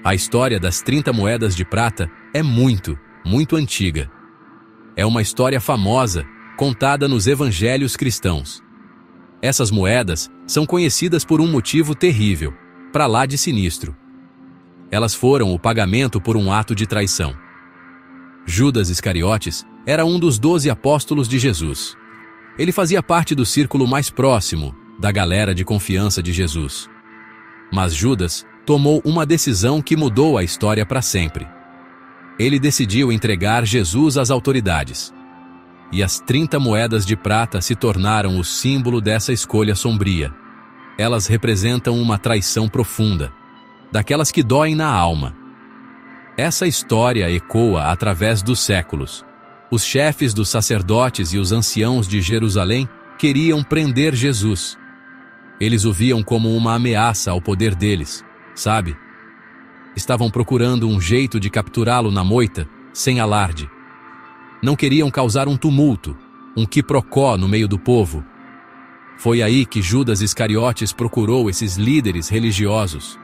A história das 30 moedas de prata é muito antiga. É uma história famosa, contada nos evangelhos cristãos. Essas moedas são conhecidas por um motivo terrível, pra lá de sinistro. Elas foram o pagamento por um ato de traição. Judas Iscariotes era um dos 12 apóstolos de Jesus. Ele fazia parte do círculo mais próximo da galera de confiança de Jesus. Mas Judas tomou uma decisão que mudou a história para sempre. Ele decidiu entregar Jesus às autoridades. E as 30 moedas de prata se tornaram o símbolo dessa escolha sombria. Elas representam uma traição profunda, daquelas que doem na alma. Essa história ecoa através dos séculos. Os chefes dos sacerdotes e os anciãos de Jerusalém queriam prender Jesus. Eles o viam como uma ameaça ao poder deles, sabe? Estavam procurando um jeito de capturá-lo na moita, sem alarde. Não queriam causar um tumulto, um quiprocó no meio do povo. Foi aí que Judas Iscariotes procurou esses líderes religiosos.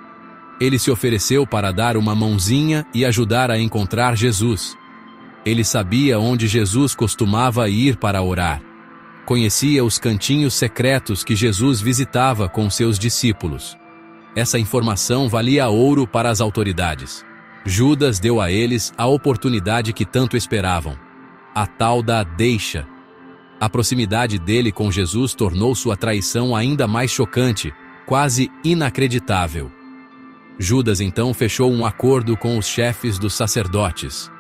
Ele se ofereceu para dar uma mãozinha e ajudar a encontrar Jesus. Ele sabia onde Jesus costumava ir para orar. Conhecia os cantinhos secretos que Jesus visitava com seus discípulos. Essa informação valia ouro para as autoridades. Judas deu a eles a oportunidade que tanto esperavam, a tal da deixa. A proximidade dele com Jesus tornou sua traição ainda mais chocante, quase inacreditável. Judas então fechou um acordo com os chefes dos sacerdotes.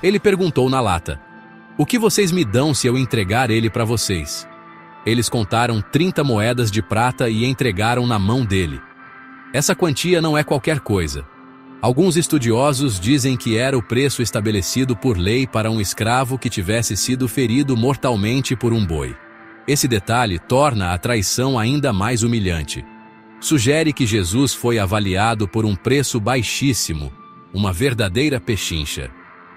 Ele perguntou na lata: "O que vocês me dão se eu entregar ele para vocês?" Eles contaram 30 moedas de prata e entregaram na mão dele. Essa quantia não é qualquer coisa. Alguns estudiosos dizem que era o preço estabelecido por lei para um escravo que tivesse sido ferido mortalmente por um boi. Esse detalhe torna a traição ainda mais humilhante. Sugere que Jesus foi avaliado por um preço baixíssimo, uma verdadeira pechincha.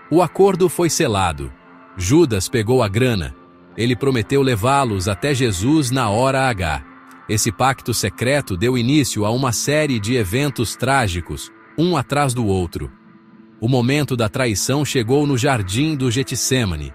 O acordo foi selado. Judas pegou a grana. Ele prometeu levá-los até Jesus na hora H. Esse pacto secreto deu início a uma série de eventos trágicos, um atrás do outro. O momento da traição chegou no jardim do Getsêmani.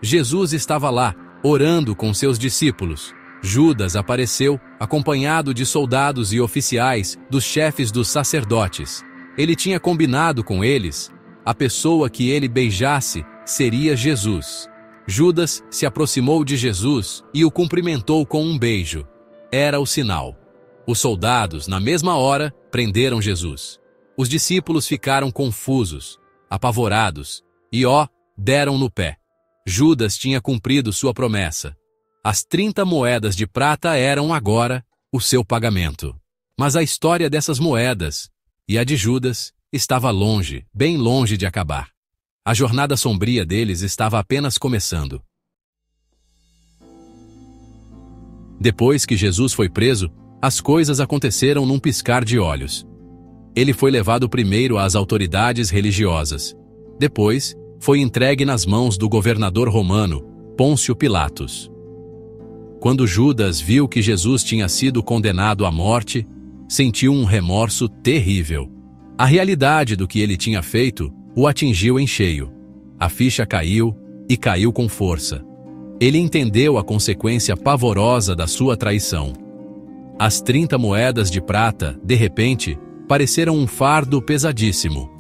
Jesus estava lá, orando com seus discípulos. Judas apareceu, acompanhado de soldados e oficiais, dos chefes dos sacerdotes. Ele tinha combinado com eles. A pessoa que ele beijasse seria Jesus. Judas se aproximou de Jesus e o cumprimentou com um beijo. Era o sinal. Os soldados, na mesma hora, prenderam Jesus. Os discípulos ficaram confusos, apavorados, e deram no pé. Judas tinha cumprido sua promessa. As 30 moedas de prata eram agora o seu pagamento. Mas a história dessas moedas, e a de Judas, estava longe, bem longe de acabar. A jornada sombria deles estava apenas começando. Depois que Jesus foi preso, as coisas aconteceram num piscar de olhos. Ele foi levado primeiro às autoridades religiosas. Depois, foi entregue nas mãos do governador romano, Pôncio Pilatos. Quando Judas viu que Jesus tinha sido condenado à morte, sentiu um remorso terrível. A realidade do que ele tinha feito o atingiu em cheio. A ficha caiu, e caiu com força. Ele entendeu a consequência pavorosa da sua traição. As 30 moedas de prata, de repente, pareceram um fardo pesadíssimo.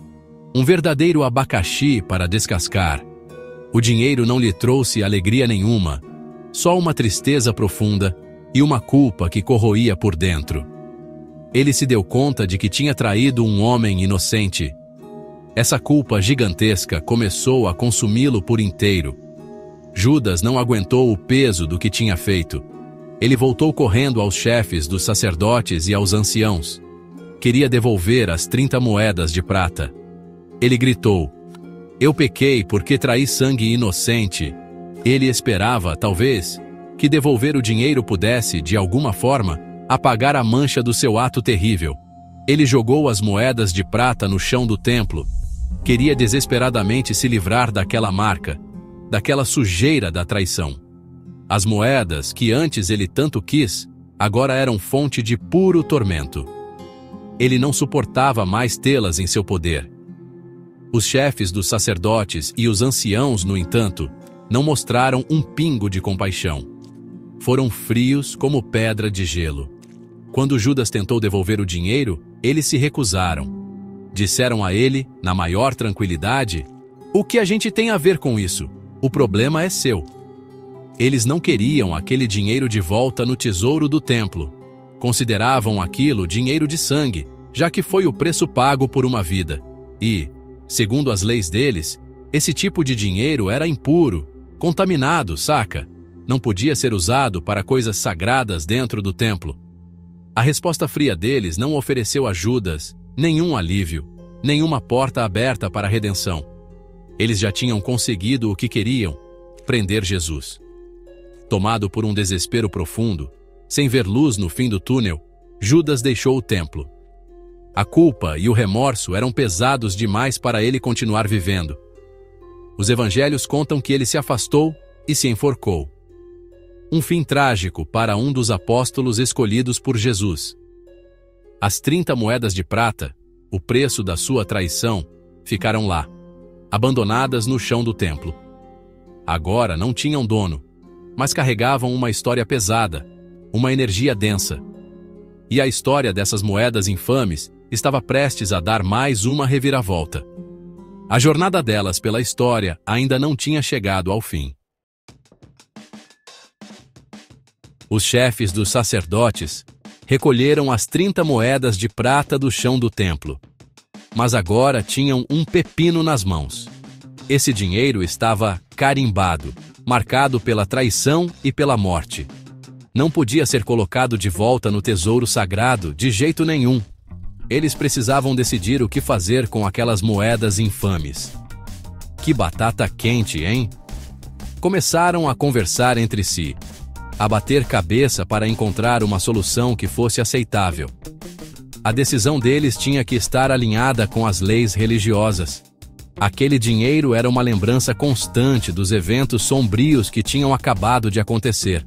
Um verdadeiro abacaxi para descascar. O dinheiro não lhe trouxe alegria nenhuma, só uma tristeza profunda e uma culpa que corroía por dentro. Ele se deu conta de que tinha traído um homem inocente. Essa culpa gigantesca começou a consumi-lo por inteiro. Judas não aguentou o peso do que tinha feito. Ele voltou correndo aos chefes dos sacerdotes e aos anciãos. Queria devolver as 30 moedas de prata. Ele gritou: "Eu pequei porque traí sangue inocente." Ele esperava, talvez, que devolver o dinheiro pudesse, de alguma forma, apagar a mancha do seu ato terrível. Ele jogou as moedas de prata no chão do templo. Queria desesperadamente se livrar daquela marca, daquela sujeira da traição. As moedas que antes ele tanto quis, agora eram fonte de puro tormento. Ele não suportava mais tê-las em seu poder. Os chefes dos sacerdotes e os anciãos, no entanto, não mostraram um pingo de compaixão. Foram frios como pedra de gelo. Quando Judas tentou devolver o dinheiro, eles se recusaram. Disseram a ele, na maior tranquilidade: "O que a gente tem a ver com isso? O problema é seu." Eles não queriam aquele dinheiro de volta no tesouro do templo. Consideravam aquilo dinheiro de sangue, já que foi o preço pago por uma vida. E, segundo as leis deles, esse tipo de dinheiro era impuro, contaminado, saca? Não podia ser usado para coisas sagradas dentro do templo. A resposta fria deles não ofereceu a Judas nenhum alívio, nenhuma porta aberta para a redenção. Eles já tinham conseguido o que queriam: prender Jesus. Tomado por um desespero profundo, sem ver luz no fim do túnel, Judas deixou o templo. A culpa e o remorso eram pesados demais para ele continuar vivendo. Os evangelhos contam que ele se afastou e se enforcou. Um fim trágico para um dos apóstolos escolhidos por Jesus. As 30 moedas de prata, o preço da sua traição, ficaram lá, abandonadas no chão do templo. Agora não tinham dono, mas carregavam uma história pesada, uma energia densa. E a história dessas moedas infames estava prestes a dar mais uma reviravolta. A jornada delas pela história ainda não tinha chegado ao fim. Os chefes dos sacerdotes recolheram as 30 moedas de prata do chão do templo. Mas agora tinham um pepino nas mãos. Esse dinheiro estava carimbado, marcado pela traição e pela morte. Não podia ser colocado de volta no tesouro sagrado de jeito nenhum. Eles precisavam decidir o que fazer com aquelas moedas infames. Que batata quente, hein? Começaram a conversar entre si, a bater cabeça para encontrar uma solução que fosse aceitável. A decisão deles tinha que estar alinhada com as leis religiosas. Aquele dinheiro era uma lembrança constante dos eventos sombrios que tinham acabado de acontecer.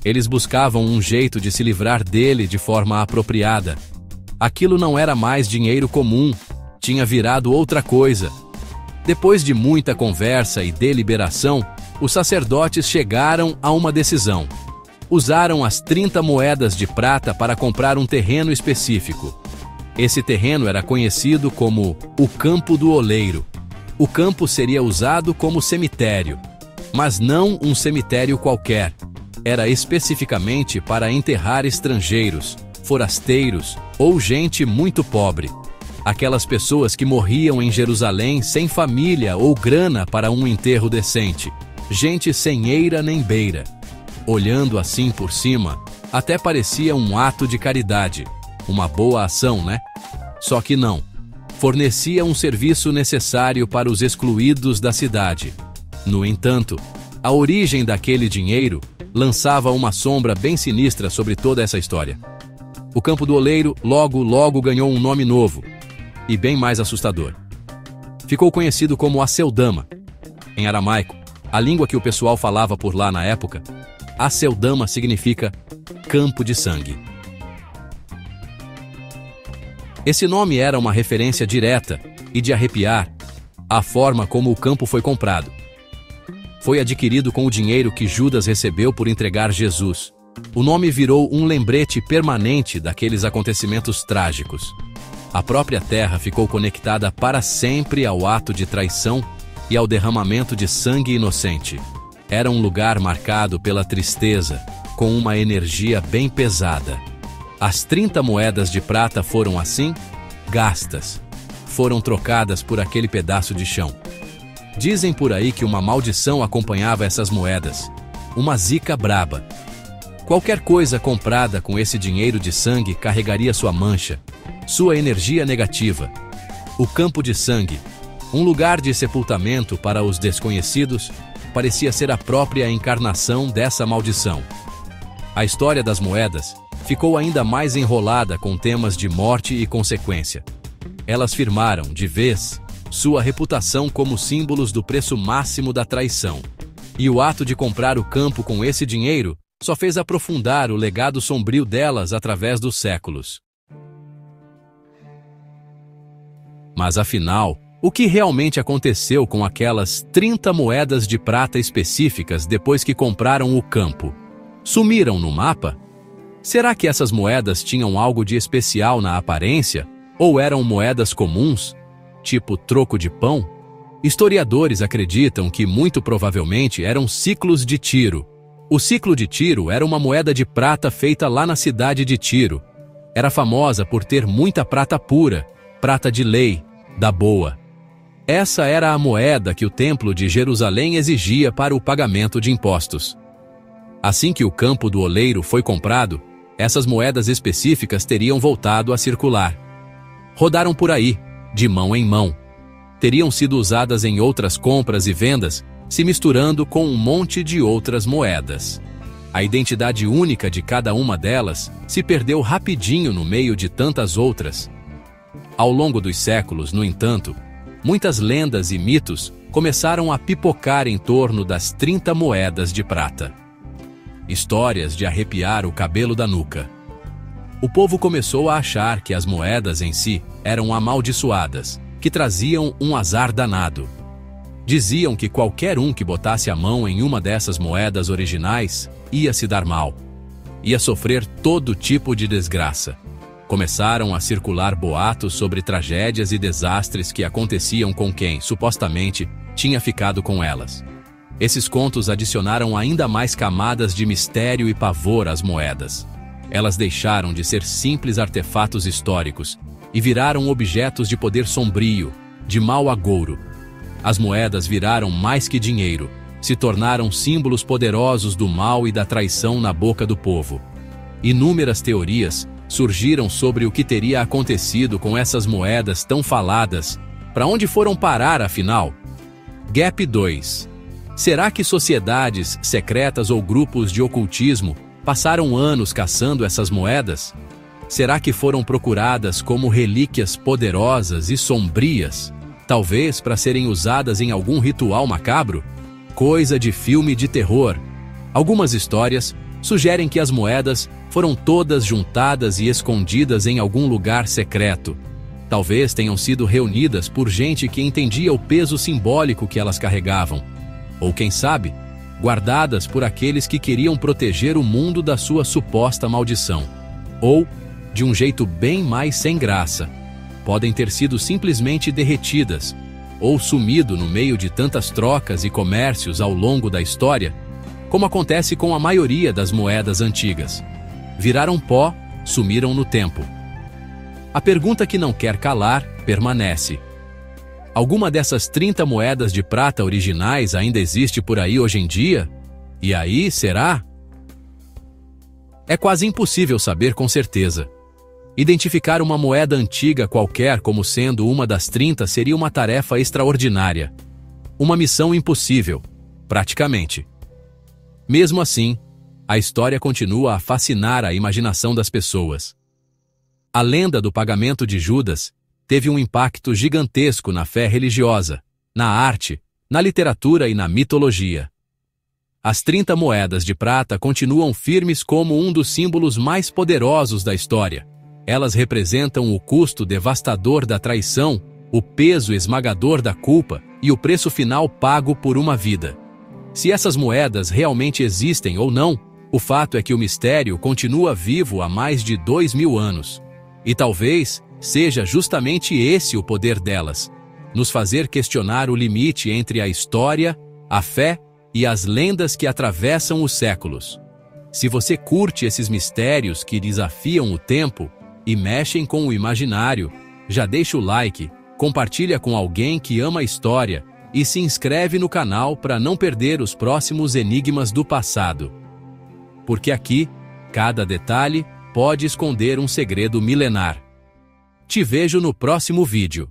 Eles buscavam um jeito de se livrar dele de forma apropriada. Aquilo não era mais dinheiro comum, tinha virado outra coisa. Depois de muita conversa e deliberação, os sacerdotes chegaram a uma decisão. Usaram as 30 moedas de prata para comprar um terreno específico. Esse terreno era conhecido como o Campo do Oleiro. O campo seria usado como cemitério, mas não um cemitério qualquer. Era especificamente para enterrar estrangeiros, forasteiros ou gente muito pobre. Aquelas pessoas que morriam em Jerusalém sem família ou grana para um enterro decente. Gente sem eira nem beira. Olhando assim por cima, até parecia um ato de caridade. Uma boa ação, né? Só que não. Fornecia um serviço necessário para os excluídos da cidade. No entanto, a origem daquele dinheiro lançava uma sombra bem sinistra sobre toda essa história. O Campo do Oleiro logo ganhou um nome novo e bem mais assustador. Ficou conhecido como Aceldama. Em aramaico, a língua que o pessoal falava por lá na época, Aceldama significa campo de sangue. Esse nome era uma referência direta e de arrepiar à forma como o campo foi comprado. Foi adquirido com o dinheiro que Judas recebeu por entregar Jesus. O nome virou um lembrete permanente daqueles acontecimentos trágicos. A própria terra ficou conectada para sempre ao ato de traição e ao derramamento de sangue inocente. Era um lugar marcado pela tristeza, com uma energia bem pesada. As 30 moedas de prata foram assim, gastas. Foram trocadas por aquele pedaço de chão. Dizem por aí que uma maldição acompanhava essas moedas. Uma zica braba. Qualquer coisa comprada com esse dinheiro de sangue carregaria sua mancha, sua energia negativa. O campo de sangue, um lugar de sepultamento para os desconhecidos, parecia ser a própria encarnação dessa maldição. A história das moedas ficou ainda mais enrolada com temas de morte e consequência. Elas firmaram, de vez, sua reputação como símbolos do preço máximo da traição. E o ato de comprar o campo com esse dinheiro só fez aprofundar o legado sombrio delas através dos séculos. Mas afinal, o que realmente aconteceu com aquelas 30 moedas de prata específicas depois que compraram o campo? Sumiram no mapa? Será que essas moedas tinham algo de especial na aparência? Ou eram moedas comuns, tipo troco de pão? Historiadores acreditam que muito provavelmente eram ciclos de Tiro. O ciclo de Tiro era uma moeda de prata feita lá na cidade de Tiro. Era famosa por ter muita prata pura, prata de lei, da boa. Essa era a moeda que o Templo de Jerusalém exigia para o pagamento de impostos. Assim que o campo do oleiro foi comprado, essas moedas específicas teriam voltado a circular. Rodaram por aí, de mão em mão. Teriam sido usadas em outras compras e vendas, se misturando com um monte de outras moedas. A identidade única de cada uma delas se perdeu rapidinho no meio de tantas outras. Ao longo dos séculos, no entanto, muitas lendas e mitos começaram a pipocar em torno das 30 moedas de prata. Histórias de arrepiar o cabelo da nuca. O povo começou a achar que as moedas em si eram amaldiçoadas, que traziam um azar danado. Diziam que qualquer um que botasse a mão em uma dessas moedas originais ia se dar mal. Ia sofrer todo tipo de desgraça. Começaram a circular boatos sobre tragédias e desastres que aconteciam com quem, supostamente, tinha ficado com elas. Esses contos adicionaram ainda mais camadas de mistério e pavor às moedas. Elas deixaram de ser simples artefatos históricos e viraram objetos de poder sombrio, de mau agouro. As moedas viraram mais que dinheiro, se tornaram símbolos poderosos do mal e da traição na boca do povo. Inúmeras teorias surgiram sobre o que teria acontecido com essas moedas tão faladas. Para onde foram parar, afinal? Gap 2. Será que sociedades secretas ou grupos de ocultismo passaram anos caçando essas moedas? Será que foram procuradas como relíquias poderosas e sombrias? Talvez para serem usadas em algum ritual macabro? Coisa de filme de terror. Algumas histórias sugerem que as moedas foram todas juntadas e escondidas em algum lugar secreto. Talvez tenham sido reunidas por gente que entendia o peso simbólico que elas carregavam. Ou quem sabe, guardadas por aqueles que queriam proteger o mundo da sua suposta maldição. Ou, de um jeito bem mais sem graça, podem ter sido simplesmente derretidas, ou sumido no meio de tantas trocas e comércios ao longo da história, como acontece com a maioria das moedas antigas. Viraram pó, sumiram no tempo. A pergunta que não quer calar permanece. Alguma dessas 30 moedas de prata originais ainda existe por aí hoje em dia? E aí, será? É quase impossível saber com certeza. Identificar uma moeda antiga qualquer como sendo uma das 30 seria uma tarefa extraordinária. Uma missão impossível, praticamente. Mesmo assim, a história continua a fascinar a imaginação das pessoas. A lenda do pagamento de Judas teve um impacto gigantesco na fé religiosa, na arte, na literatura e na mitologia. As 30 moedas de prata continuam firmes como um dos símbolos mais poderosos da história. Elas representam o custo devastador da traição, o peso esmagador da culpa e o preço final pago por uma vida. Se essas moedas realmente existem ou não, o fato é que o mistério continua vivo há mais de 2000 anos. E talvez seja justamente esse o poder delas, nos fazer questionar o limite entre a história, a fé e as lendas que atravessam os séculos. Se você curte esses mistérios que desafiam o tempo e mexem com o imaginário, já deixa o like, compartilha com alguém que ama a história e se inscreve no canal para não perder os próximos enigmas do passado. Porque aqui, cada detalhe pode esconder um segredo milenar. Te vejo no próximo vídeo.